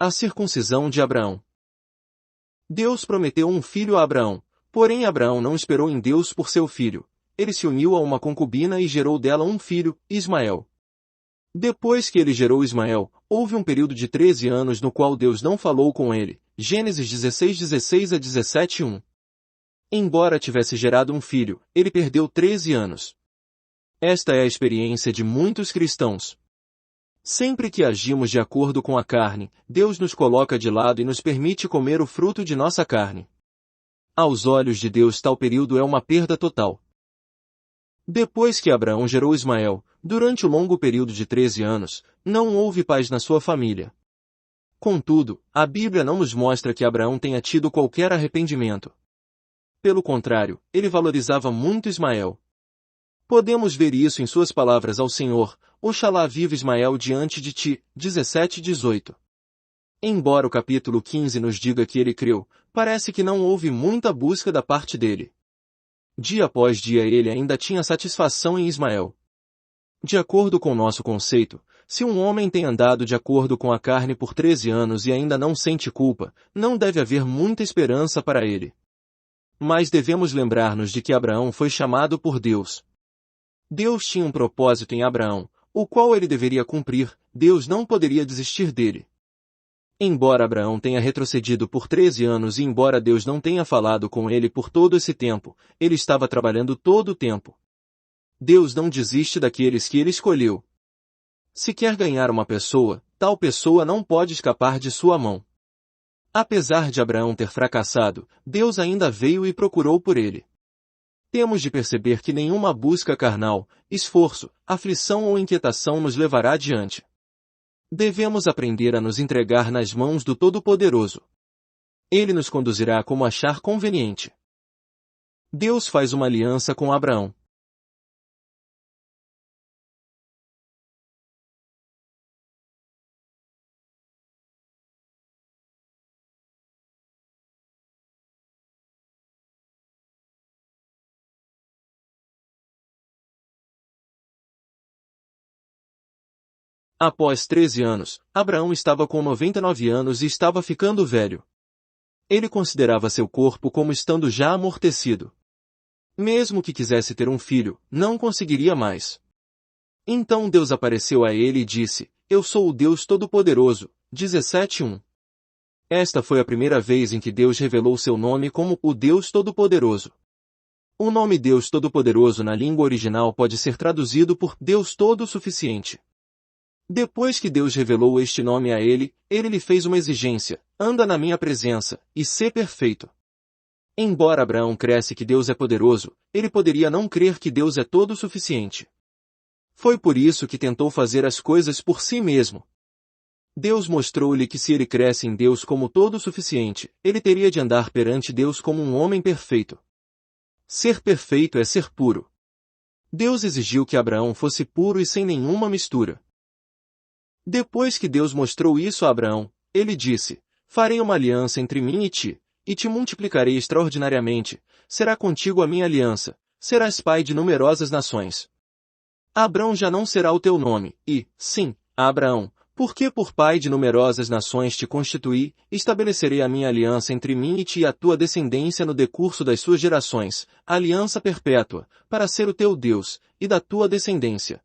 A circuncisão de Abraão. Deus prometeu um filho a Abraão, porém Abraão não esperou em Deus por seu filho. Ele se uniu a uma concubina e gerou dela um filho, Ismael. Depois que ele gerou Ismael, houve um período de 13 anos no qual Deus não falou com ele. Gênesis 16:16 a 17:1. Embora tivesse gerado um filho, ele perdeu 13 anos. Esta é a experiência de muitos cristãos. Sempre que agimos de acordo com a carne, Deus nos coloca de lado e nos permite comer o fruto de nossa carne. Aos olhos de Deus, tal período é uma perda total. Depois que Abraão gerou Ismael, durante o longo período de 13 anos, não houve paz na sua família. Contudo, a Bíblia não nos mostra que Abraão tenha tido qualquer arrependimento. Pelo contrário, ele valorizava muito Ismael. Podemos ver isso em suas palavras ao Senhor: Oxalá viva Ismael diante de ti, 17:18. Embora o capítulo 15 nos diga que ele creu, parece que não houve muita busca da parte dele. Dia após dia ele ainda tinha satisfação em Ismael. De acordo com nosso conceito, se um homem tem andado de acordo com a carne por 13 anos e ainda não sente culpa, não deve haver muita esperança para ele. Mas devemos lembrar-nos de que Abraão foi chamado por Deus. Deus tinha um propósito em Abraão, o qual ele deveria cumprir. Deus não poderia desistir dele. Embora Abraão tenha retrocedido por 13 anos e embora Deus não tenha falado com ele por todo esse tempo, ele estava trabalhando todo o tempo. Deus não desiste daqueles que ele escolheu. Se quer ganhar uma pessoa, tal pessoa não pode escapar de sua mão. Apesar de Abraão ter fracassado, Deus ainda veio e procurou por ele. Temos de perceber que nenhuma busca carnal, esforço, aflição ou inquietação nos levará adiante. Devemos aprender a nos entregar nas mãos do Todo-Poderoso. Ele nos conduzirá como achar conveniente. Deus faz uma aliança com Abraão. Após 13 anos, Abraão estava com 99 anos e estava ficando velho. Ele considerava seu corpo como estando já amortecido. Mesmo que quisesse ter um filho, não conseguiria mais. Então Deus apareceu a ele e disse: Eu sou o Deus Todo-Poderoso, 17:1. Esta foi a primeira vez em que Deus revelou seu nome como o Deus Todo-Poderoso. O nome Deus Todo-Poderoso na língua original pode ser traduzido por Deus Todo-Suficiente. Depois que Deus revelou este nome a ele, ele lhe fez uma exigência: anda na minha presença, e sê perfeito. Embora Abraão cresce que Deus é poderoso, ele poderia não crer que Deus é todo-suficiente. Foi por isso que tentou fazer as coisas por si mesmo. Deus mostrou-lhe que se ele cresce em Deus como todo-suficiente, ele teria de andar perante Deus como um homem perfeito. Ser perfeito é ser puro. Deus exigiu que Abraão fosse puro e sem nenhuma mistura. Depois que Deus mostrou isso a Abraão, ele disse: Farei uma aliança entre mim e te multiplicarei extraordinariamente, será contigo a minha aliança, serás pai de numerosas nações. Abrão já não será o teu nome, e, sim, Abraão, porque por pai de numerosas nações te constituí, estabelecerei a minha aliança entre mim e ti e a tua descendência no decurso das suas gerações, aliança perpétua, para ser o teu Deus, e da tua descendência.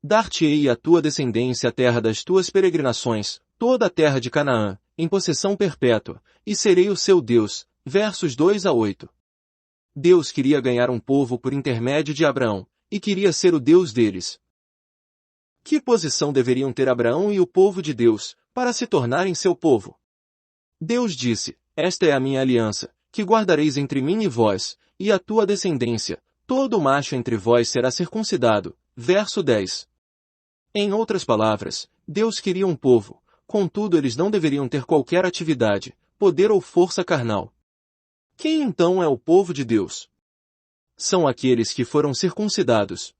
Dar-te-ei à tua descendência a terra das tuas peregrinações, toda a terra de Canaã, em possessão perpétua, e serei o seu Deus. Versos 2-8. Deus queria ganhar um povo por intermédio de Abraão, e queria ser o Deus deles. Que posição deveriam ter Abraão e o povo de Deus, para se tornarem seu povo? Deus disse: Esta é a minha aliança, que guardareis entre mim e vós, e a tua descendência, todo macho entre vós será circuncidado. Verso 10. Em outras palavras, Deus queria um povo, contudo eles não deveriam ter qualquer atividade, poder ou força carnal. Quem então é o povo de Deus? São aqueles que foram circuncidados.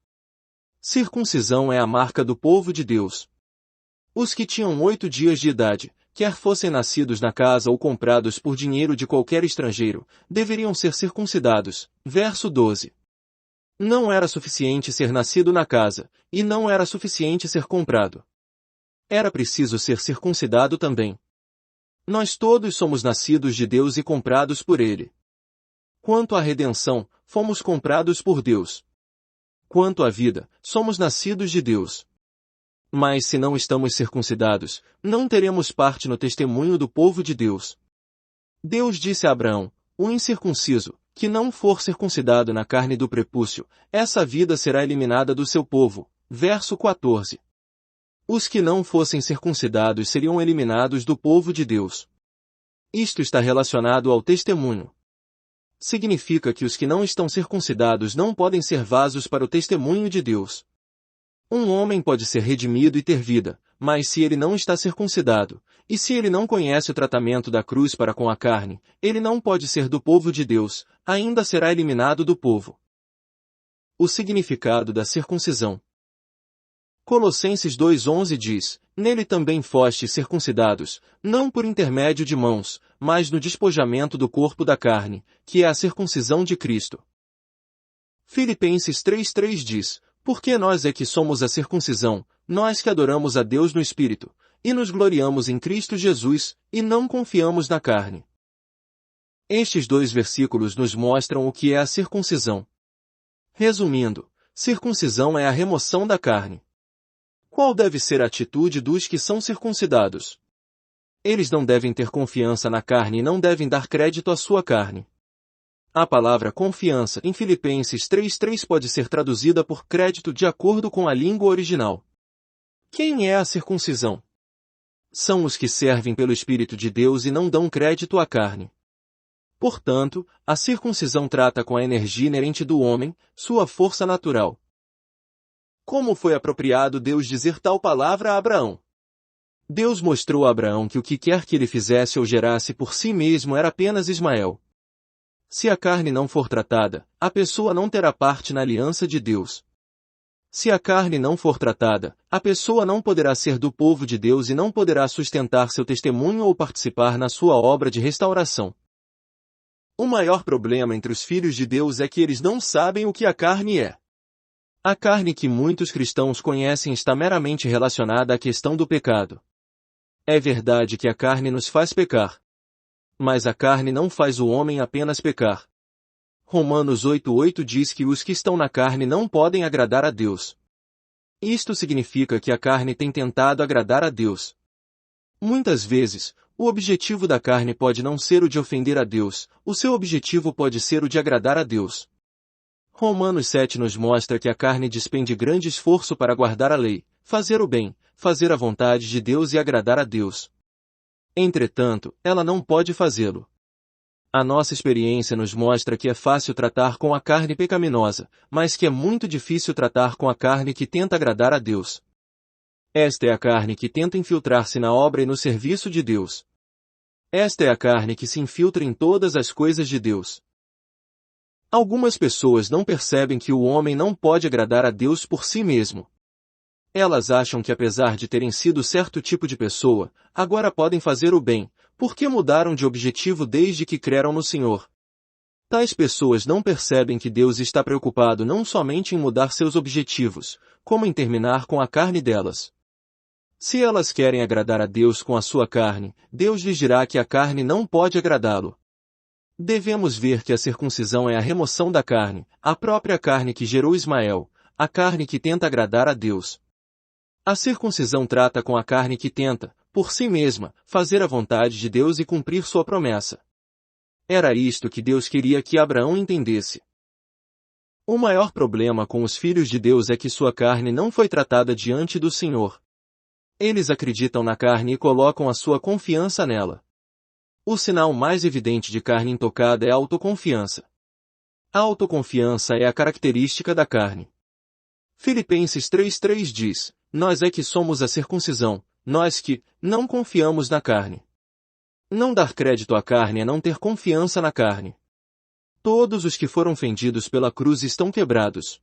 Circuncisão é a marca do povo de Deus. Os que tinham 8 dias de idade, quer fossem nascidos na casa ou comprados por dinheiro de qualquer estrangeiro, deveriam ser circuncidados. Verso 12. Não era suficiente ser nascido na casa, e não era suficiente ser comprado. Era preciso ser circuncidado também. Nós todos somos nascidos de Deus e comprados por Ele. Quanto à redenção, fomos comprados por Deus. Quanto à vida, somos nascidos de Deus. Mas se não estamos circuncidados, não teremos parte no testemunho do povo de Deus. Deus disse a Abraão, o incircunciso, que não for circuncidado na carne do prepúcio, essa vida será eliminada do seu povo. Verso 14. Os que não fossem circuncidados seriam eliminados do povo de Deus. Isto está relacionado ao testemunho. Significa que os que não estão circuncidados não podem ser vasos para o testemunho de Deus. Um homem pode ser redimido e ter vida, mas se ele não está circuncidado, e se ele não conhece o tratamento da cruz para com a carne, ele não pode ser do povo de Deus, ainda será eliminado do povo. O significado da circuncisão. Colossenses 2:11 diz, nele também fostes circuncidados, não por intermédio de mãos, mas no despojamento do corpo da carne, que é a circuncisão de Cristo. Filipenses 3:3 diz, porque nós é que somos a circuncisão, nós que adoramos a Deus no Espírito, e nos gloriamos em Cristo Jesus, e não confiamos na carne. Estes dois versículos nos mostram o que é a circuncisão. Resumindo, circuncisão é a remoção da carne. Qual deve ser a atitude dos que são circuncidados? Eles não devem ter confiança na carne e não devem dar crédito à sua carne. A palavra confiança em Filipenses 3:3 pode ser traduzida por crédito de acordo com a língua original. Quem é a circuncisão? São os que servem pelo Espírito de Deus e não dão crédito à carne. Portanto, a circuncisão trata com a energia inerente do homem, sua força natural. Como foi apropriado Deus dizer tal palavra a Abraão? Deus mostrou a Abraão que o que quer que ele fizesse ou gerasse por si mesmo era apenas Ismael. Se a carne não for tratada, a pessoa não terá parte na aliança de Deus. Se a carne não for tratada, a pessoa não poderá ser do povo de Deus e não poderá sustentar seu testemunho ou participar na sua obra de restauração. O maior problema entre os filhos de Deus é que eles não sabem o que a carne é. A carne que muitos cristãos conhecem está meramente relacionada à questão do pecado. É verdade que a carne nos faz pecar. Mas a carne não faz o homem apenas pecar. Romanos 8:8 diz que os que estão na carne não podem agradar a Deus. Isto significa que a carne tem tentado agradar a Deus. Muitas vezes, o objetivo da carne pode não ser o de ofender a Deus, o seu objetivo pode ser o de agradar a Deus. Romanos 7 nos mostra que a carne despende grande esforço para guardar a lei, fazer o bem, fazer a vontade de Deus e agradar a Deus. Entretanto, ela não pode fazê-lo. A nossa experiência nos mostra que é fácil tratar com a carne pecaminosa, mas que é muito difícil tratar com a carne que tenta agradar a Deus. Esta é a carne que tenta infiltrar-se na obra e no serviço de Deus. Esta é a carne que se infiltra em todas as coisas de Deus. Algumas pessoas não percebem que o homem não pode agradar a Deus por si mesmo. Elas acham que apesar de terem sido certo tipo de pessoa, agora podem fazer o bem, porque mudaram de objetivo desde que creram no Senhor. Tais pessoas não percebem que Deus está preocupado não somente em mudar seus objetivos, como em terminar com a carne delas. Se elas querem agradar a Deus com a sua carne, Deus lhes dirá que a carne não pode agradá-lo. Devemos ver que a circuncisão é a remoção da carne, a própria carne que gerou Ismael, a carne que tenta agradar a Deus. A circuncisão trata com a carne que tenta, por si mesma, fazer a vontade de Deus e cumprir sua promessa. Era isto que Deus queria que Abraão entendesse. O maior problema com os filhos de Deus é que sua carne não foi tratada diante do Senhor. Eles acreditam na carne e colocam a sua confiança nela. O sinal mais evidente de carne intocada é a autoconfiança. A autoconfiança é a característica da carne. Filipenses 3:3 diz, nós é que somos a circuncisão, nós que não confiamos na carne. Não dar crédito à carne é não ter confiança na carne. Todos os que foram fendidos pela cruz estão quebrados.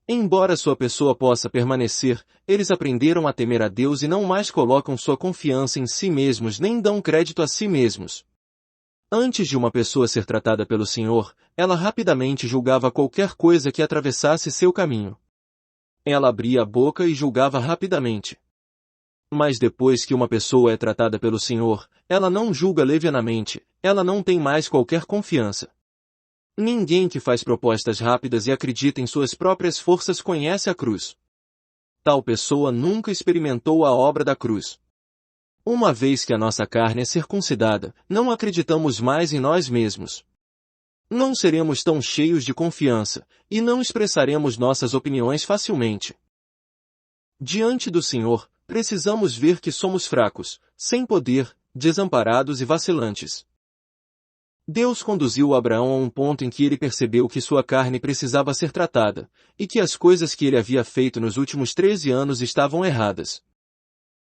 Embora sua pessoa possa permanecer, eles aprenderam a temer a Deus e não mais colocam sua confiança em si mesmos nem dão crédito a si mesmos. Antes de uma pessoa ser tratada pelo Senhor, ela rapidamente julgava qualquer coisa que atravessasse seu caminho. Ela abria a boca e julgava rapidamente. Mas depois que uma pessoa é tratada pelo Senhor, ela não julga levianamente, ela não tem mais qualquer confiança. Ninguém que faz propostas rápidas e acredita em suas próprias forças conhece a cruz. Tal pessoa nunca experimentou a obra da cruz. Uma vez que a nossa carne é circuncidada, não acreditamos mais em nós mesmos. Não seremos tão cheios de confiança, e não expressaremos nossas opiniões facilmente. Diante do Senhor, precisamos ver que somos fracos, sem poder, desamparados e vacilantes. Deus conduziu Abraão a um ponto em que ele percebeu que sua carne precisava ser tratada, e que as coisas que ele havia feito nos últimos 13 anos estavam erradas.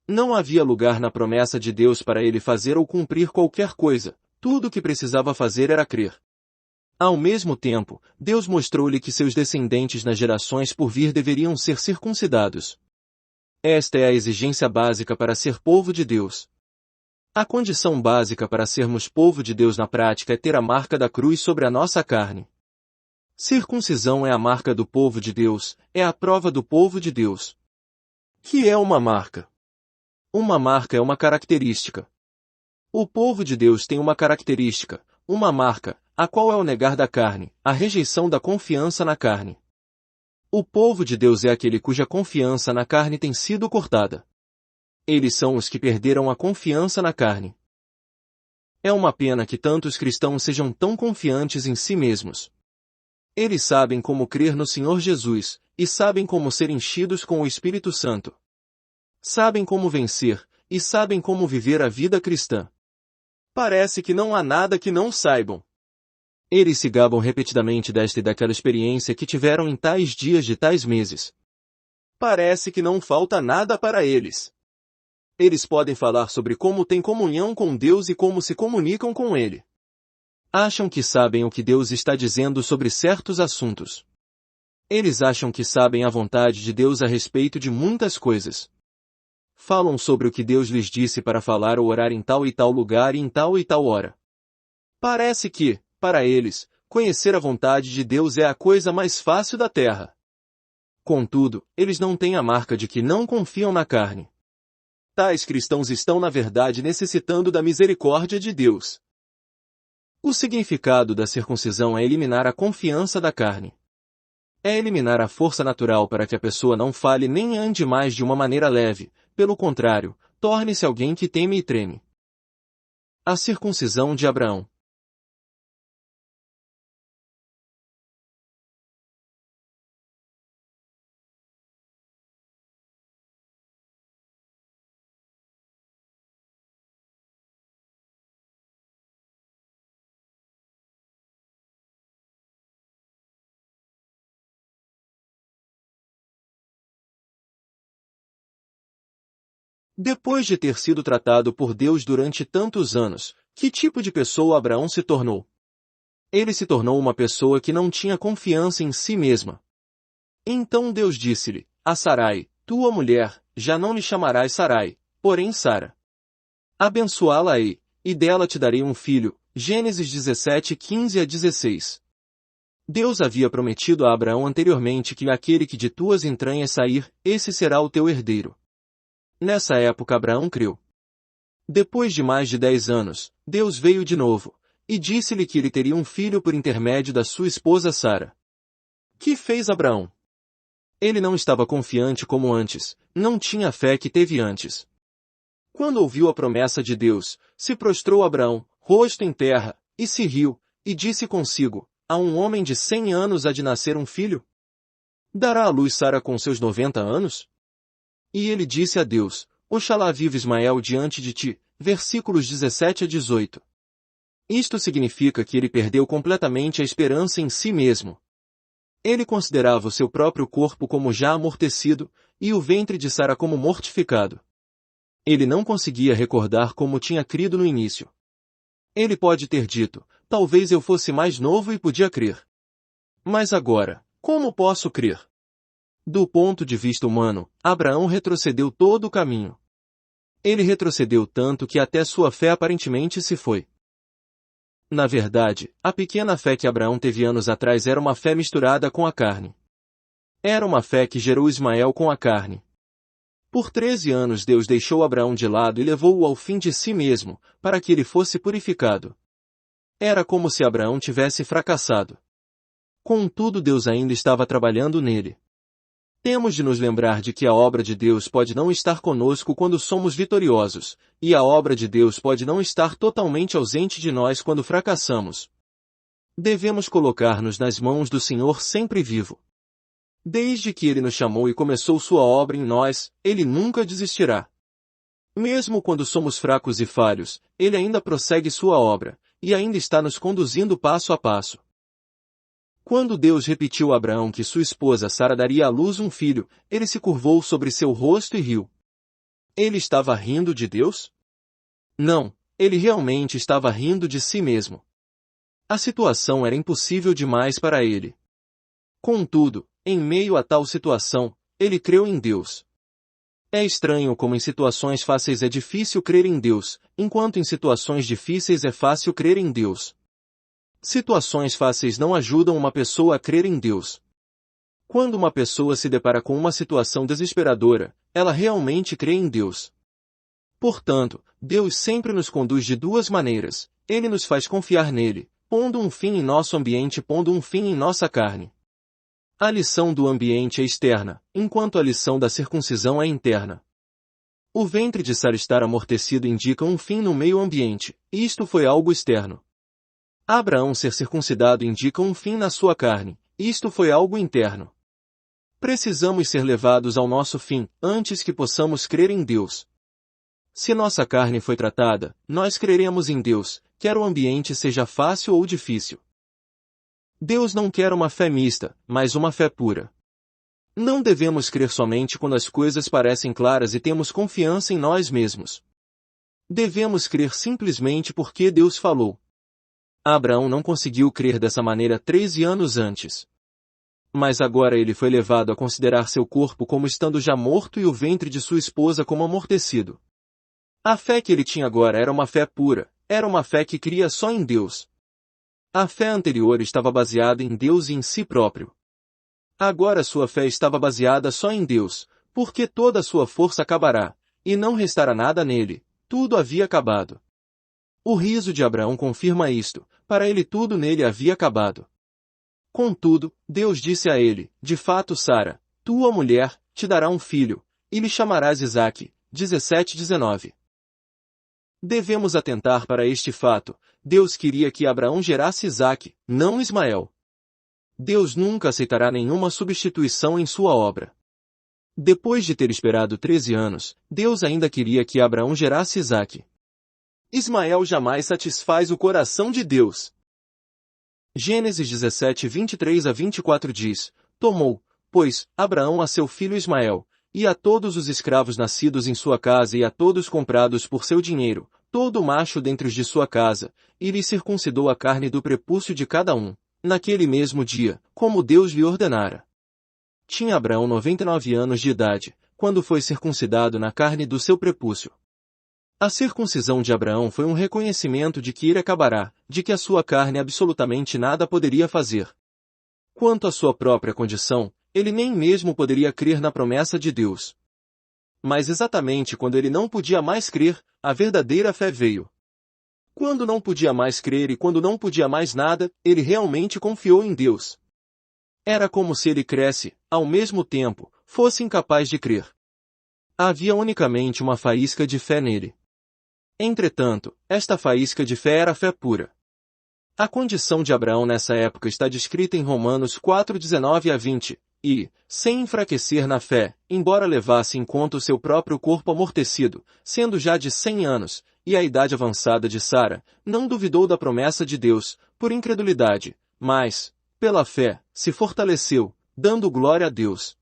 Não havia lugar na promessa de Deus para ele fazer ou cumprir qualquer coisa, tudo o que precisava fazer era crer. Ao mesmo tempo, Deus mostrou-lhe que seus descendentes nas gerações por vir deveriam ser circuncidados. Esta é a exigência básica para ser povo de Deus. A condição básica para sermos povo de Deus na prática é ter a marca da cruz sobre a nossa carne. Circuncisão é a marca do povo de Deus, é a prova do povo de Deus. Que é uma marca? Uma marca é uma característica. O povo de Deus tem uma característica, uma marca, a qual é o negar da carne, a rejeição da confiança na carne. O povo de Deus é aquele cuja confiança na carne tem sido cortada. Eles são os que perderam a confiança na carne. É uma pena que tantos cristãos sejam tão confiantes em si mesmos. Eles sabem como crer no Senhor Jesus, e sabem como ser enchidos com o Espírito Santo. Sabem como vencer, e sabem como viver a vida cristã. Parece que não há nada que não saibam. Eles se gabam repetidamente desta e daquela experiência que tiveram em tais dias de tais meses. Parece que não falta nada para eles. Eles podem falar sobre como têm comunhão com Deus e como se comunicam com Ele. Acham que sabem o que Deus está dizendo sobre certos assuntos. Eles acham que sabem a vontade de Deus a respeito de muitas coisas. Falam sobre o que Deus lhes disse para falar ou orar em tal e tal lugar e em tal e tal hora. Parece que, para eles, conhecer a vontade de Deus é a coisa mais fácil da terra. Contudo, eles não têm a marca de que não confiam na carne. Tais cristãos estão na verdade necessitando da misericórdia de Deus. O significado da circuncisão é eliminar a confiança da carne. É eliminar a força natural para que a pessoa não fale nem ande mais de uma maneira leve, pelo contrário, torne-se alguém que teme e treme. A circuncisão de Abraão. Depois de ter sido tratado por Deus durante tantos anos, que tipo de pessoa Abraão se tornou? Ele se tornou uma pessoa que não tinha confiança em si mesma. Então Deus disse-lhe, a Sarai, tua mulher, já não lhe chamarás Sarai, porém Sara. Abençoá-la-ei, e dela te darei um filho. Gênesis 17, 15 a 16. Deus havia prometido a Abraão anteriormente que aquele que de tuas entranhas sair, esse será o teu herdeiro. Nessa época Abraão creu. Depois de mais de 10 anos, Deus veio de novo, e disse-lhe que ele teria um filho por intermédio da sua esposa Sara. Que fez Abraão? Ele não estava confiante como antes, não tinha a fé que teve antes. Quando ouviu a promessa de Deus, se prostrou Abraão, rosto em terra, e se riu, e disse consigo, a um homem de 100 anos há de nascer um filho? Dará à luz Sara com seus 90 anos? E ele disse a Deus, Oxalá vive Ismael diante de ti, versículos 17 a 18. Isto significa que ele perdeu completamente a esperança em si mesmo. Ele considerava o seu próprio corpo como já amortecido, e o ventre de Sara como mortificado. Ele não conseguia recordar como tinha crido no início. Ele pode ter dito, talvez eu fosse mais novo e podia crer. Mas agora, como posso crer? Do ponto de vista humano, Abraão retrocedeu todo o caminho. Ele retrocedeu tanto que até sua fé aparentemente se foi. Na verdade, a pequena fé que Abraão teve anos atrás era uma fé misturada com a carne. Era uma fé que gerou Ismael com a carne. Por 13 anos Deus deixou Abraão de lado e levou-o ao fim de si mesmo, para que ele fosse purificado. Era como se Abraão tivesse fracassado. Contudo, Deus ainda estava trabalhando nele. Temos de nos lembrar de que a obra de Deus pode não estar conosco quando somos vitoriosos, e a obra de Deus pode não estar totalmente ausente de nós quando fracassamos. Devemos colocar-nos nas mãos do Senhor sempre vivo. Desde que Ele nos chamou e começou sua obra em nós, Ele nunca desistirá. Mesmo quando somos fracos e falhos, Ele ainda prossegue sua obra, e ainda está nos conduzindo passo a passo. Quando Deus repetiu a Abraão que sua esposa Sara daria à luz um filho, ele se curvou sobre seu rosto e riu. Ele estava rindo de Deus? Não, ele realmente estava rindo de si mesmo. A situação era impossível demais para ele. Contudo, em meio a tal situação, ele creu em Deus. É estranho como em situações fáceis é difícil crer em Deus, enquanto em situações difíceis é fácil crer em Deus. Situações fáceis não ajudam uma pessoa a crer em Deus. Quando uma pessoa se depara com uma situação desesperadora, ela realmente crê em Deus. Portanto, Deus sempre nos conduz de duas maneiras. Ele nos faz confiar nele, pondo um fim em nosso ambiente, pondo um fim em nossa carne. A lição do ambiente é externa, enquanto a lição da circuncisão é interna. O ventre de Sara estar amortecido indica um fim no meio ambiente, e isto foi algo externo. Abraão ser circuncidado indica um fim na sua carne, isto foi algo interno. Precisamos ser levados ao nosso fim, antes que possamos crer em Deus. Se nossa carne foi tratada, nós creremos em Deus, quer o ambiente seja fácil ou difícil. Deus não quer uma fé mista, mas uma fé pura. Não devemos crer somente quando as coisas parecem claras e temos confiança em nós mesmos. Devemos crer simplesmente porque Deus falou. Abraão não conseguiu crer dessa maneira 13 anos antes. Mas agora ele foi levado a considerar seu corpo como estando já morto e o ventre de sua esposa como amortecido. A fé que ele tinha agora era uma fé pura, era uma fé que cria só em Deus. A fé anterior estava baseada em Deus e em si próprio. Agora sua fé estava baseada só em Deus, porque toda a sua força acabará, e não restará nada nele, tudo havia acabado. O riso de Abraão confirma isto, para ele tudo nele havia acabado. Contudo, Deus disse a ele, de fato Sara, tua mulher, te dará um filho, e lhe chamarás Isaque, 17:19. Devemos atentar para este fato, Deus queria que Abraão gerasse Isaque, não Ismael. Deus nunca aceitará nenhuma substituição em sua obra. Depois de ter esperado 13 anos, Deus ainda queria que Abraão gerasse Isaque. Ismael jamais satisfaz o coração de Deus. Gênesis 17:23-24 diz, tomou, pois, Abraão a seu filho Ismael, e a todos os escravos nascidos em sua casa e a todos comprados por seu dinheiro, todo macho dentre os de sua casa, e lhe circuncidou a carne do prepúcio de cada um, naquele mesmo dia, como Deus lhe ordenara. Tinha Abraão 99 anos de idade, quando foi circuncidado na carne do seu prepúcio. A circuncisão de Abraão foi um reconhecimento de que ele acabará, de que a sua carne absolutamente nada poderia fazer. Quanto à sua própria condição, ele nem mesmo poderia crer na promessa de Deus. Mas exatamente quando ele não podia mais crer, a verdadeira fé veio. Quando não podia mais crer e quando não podia mais nada, ele realmente confiou em Deus. Era como se ele cresce, ao mesmo tempo, fosse incapaz de crer. Havia unicamente uma faísca de fé nele. Entretanto, esta faísca de fé era fé pura. A condição de Abraão nessa época está descrita em Romanos 4:19-20, e, sem enfraquecer na fé, embora levasse em conta o seu próprio corpo amortecido, sendo já de 100 anos, e a idade avançada de Sara, não duvidou da promessa de Deus, por incredulidade, mas, pela fé, se fortaleceu, dando glória a Deus.